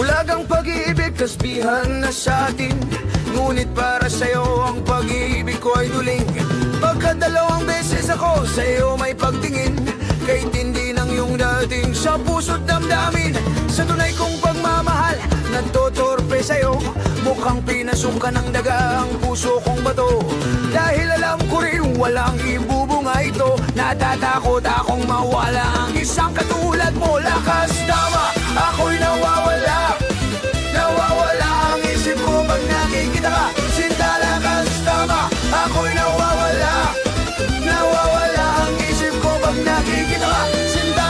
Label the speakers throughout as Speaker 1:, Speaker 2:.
Speaker 1: Bulagang pag-ibig, kasbihan na sa atin. Ngunit para sa'yo ang pag-ibig ko ay duling. Pagkadalawang beses ako sa'yo may pagtingin, kahit hindi ng iyong dating sa puso't damdamin. Sa tunay kong pagmamahal, nagtotorpe sa'yo. Mukhang pinasukan ng daga ang puso kong bato. Dahil alam ko rin walang ibubunga ito. Natatakot akong mawala ang isang katulad mo. Lakas tama, ako'y nawawala. Nawawala ang isip ko pag nakikita ka. Sinta, lakas tama, ako'y nawawala. Nawawala ang isip ko pag nakikita ka. Sinta.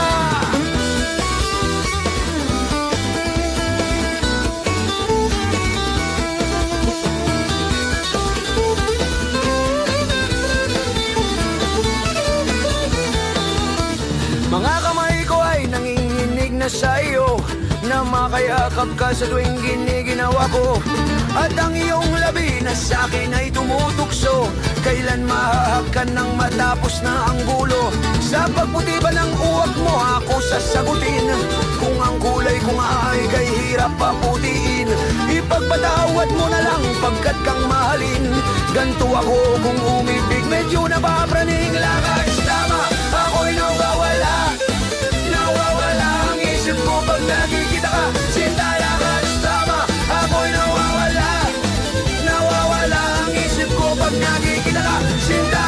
Speaker 1: Mga kamay ko ay nanginginig na sa iyo, na makayakap ka sa tuwing giniginawa ko. At ang iyong labi na sa akin ay tumutukso, kailan mahahagkan ng matapos na ang gulo. Sa pagputi ba ng uwak mo ako sasagutin, kung ang kulay ko nga ay kay hirap paputiin. Ipagpatawad mo na lang pagkat kang mahalin. Ganto ako kung umibig, medyo napapraning. Lakas tama, ako'y nawawala. Nawawala ang isip ko pag nakikita ka. Sinta, lakas tama, ako'y nawawala. Nawawala ang isip ko pag nakikita ka. Sinta.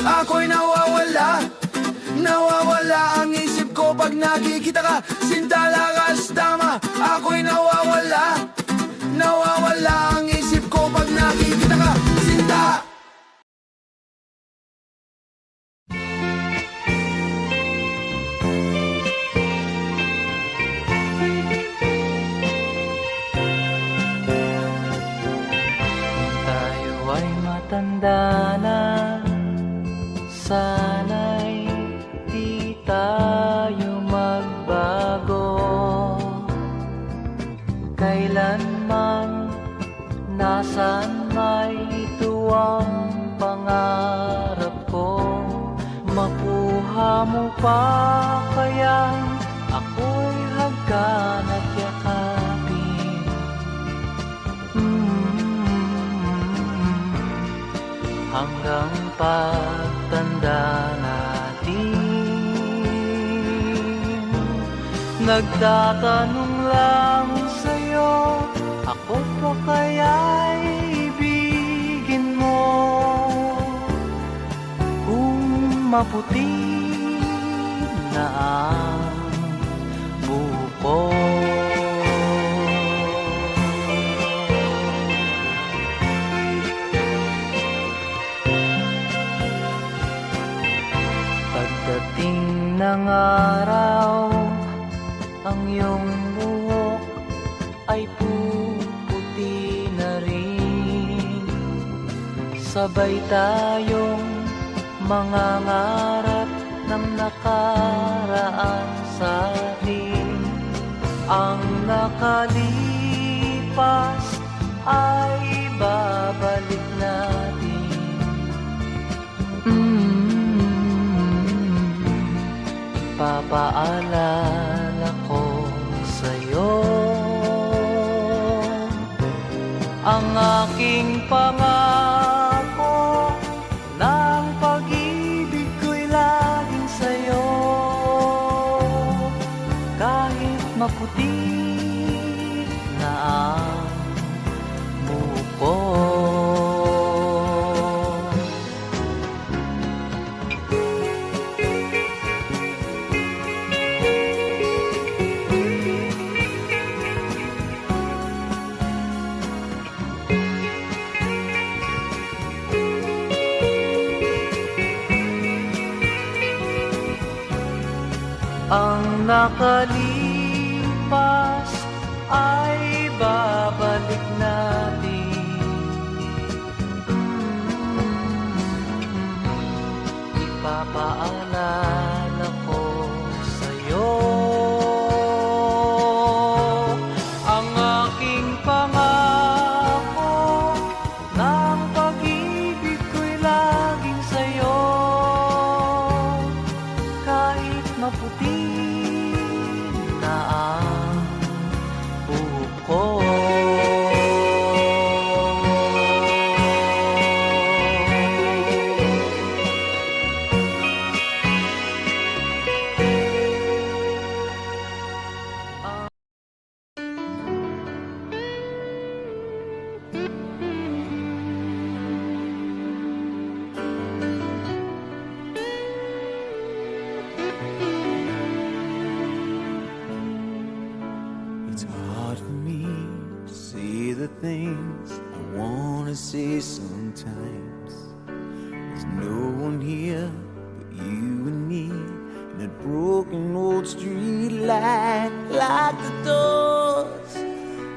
Speaker 1: Ako'y nawawala. Nawawala ang isip ko pag nakikita ka. Sinta, lakas tama, ako'y nawawala. Nawawala ang isip ko pag nakikita ka. Sinta.
Speaker 2: Tayo ay matanda na, sana'y di tayo magbago. Kailanman, nasan may ito ang pangarap ko. Makuha mo pa kaya ako'y hagkan at yakapin. Hanggang pagtanda natin, nagtatanong lang sa'yo, ako pa kaya'y ibigin mo? Kung maputi na ang buko. Pagdating ng araw, ang iyong buhok ay puputi na rin. Sabay tayong mangangarap ng nakaraan sa atin. Ang nakalipas ay babalik natin. Papaalala ko sa'yo ang aking pangako, ng pag-ibig ko'y laging sa'yo. Kahit maputi na ang buko. nakalipas ay babalik natin. Ipapaalala ko sa'yo ang aking pangako ng pag-ibig ko'y laging sa'yo. Kahit maputi na ang buhok ko.
Speaker 1: It's hard for me to say the things I wanna say sometimes. There's no one here but you and me, and that broken old street light. Lock the doors,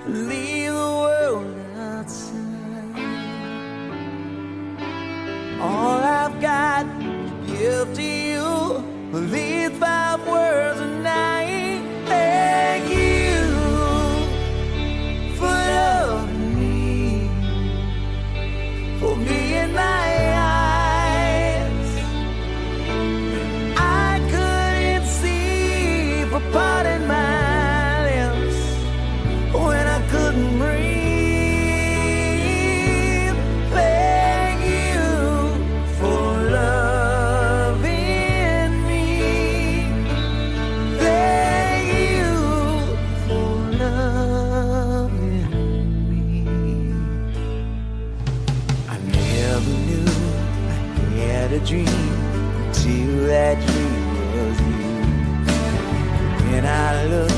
Speaker 1: leave the world outside. All I've got to give to you are these 5 words a night. Thank you for loving me, for being my eyes. I couldn't see, for parting my lips when I couldn't breathe. Thank you for loving me. Thank you for loving me. I never knew I had a dream until that dream was you. When I look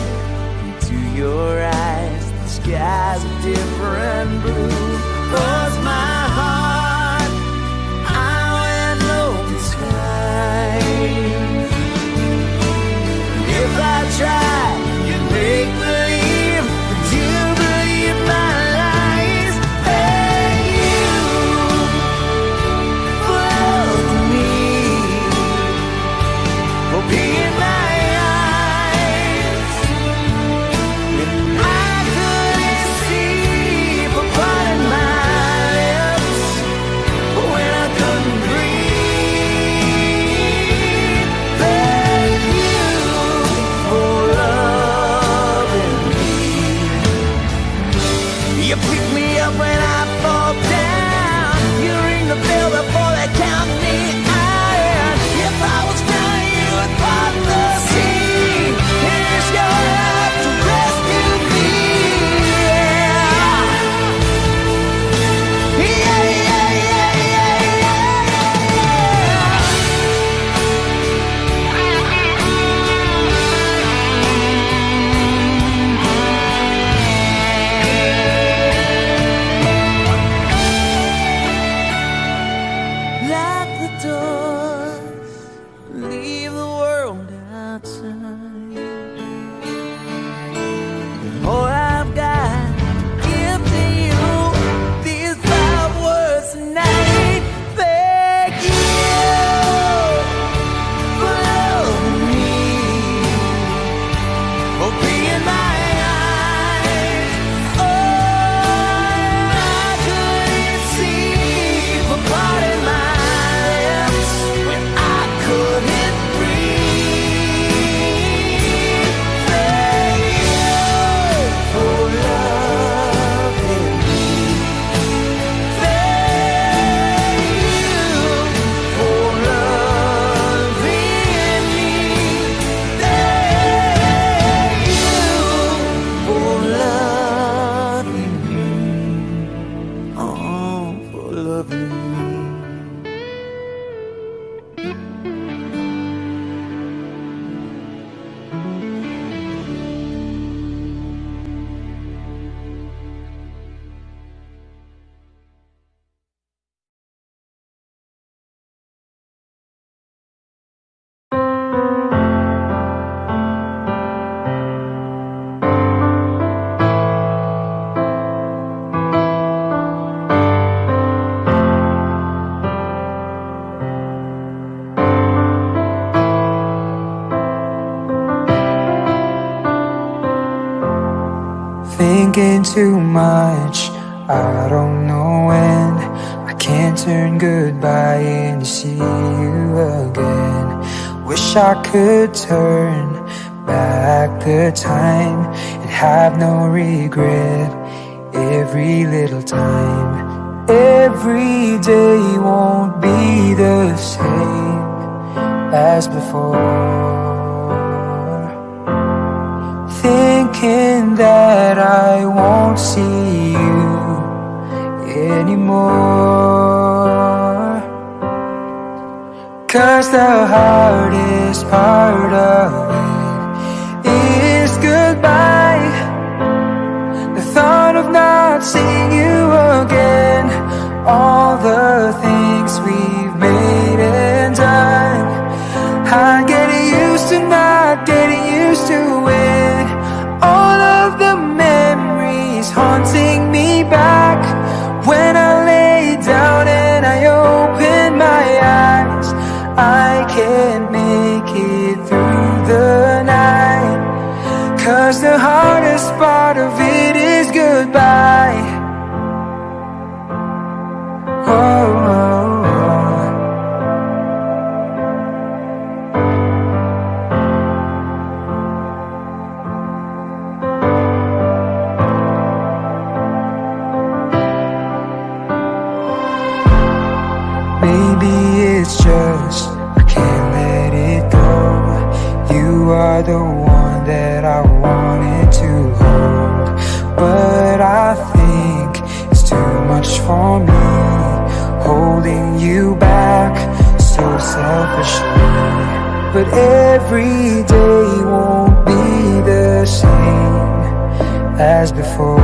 Speaker 1: into your eyes, the sky's a different blue. 'Cause my heart, I went low inside. If I tried, you'd make believe, but you believe my lies. Thank you for loving me, for being my eyes. And I couldn't see, for parting my lips when I couldn't breathe. Thank you for loving me. You pick me up when I fall down. You ring the bell before they count me out. If I was drowning, you would part the sea. And it's your love to rescue me. Yeah, yeah, yeah, yeah, yeah, yeah.
Speaker 3: been too much, I don't know when. I can't turn goodbye and see you again. Wish I could turn back the time and have no regret every little time. Every day won't be the same as before. Thinking that I won't see you anymore. 'Cause the hardest part of it is goodbye. The thought of not seeing you again, all the things we've made and done. I'm getting used to not getting used to it. All of the memories haunting me back. When I lay down and I open my eyes, I can't make it through the night. 'Cause the hardest part of it is goodbye. Oh, oh, oh. Maybe it's just I can't let it go. You are the one that I wanted to hold, but I think it's too much for me, holding you back so selfishly. But every day won't be the same as before.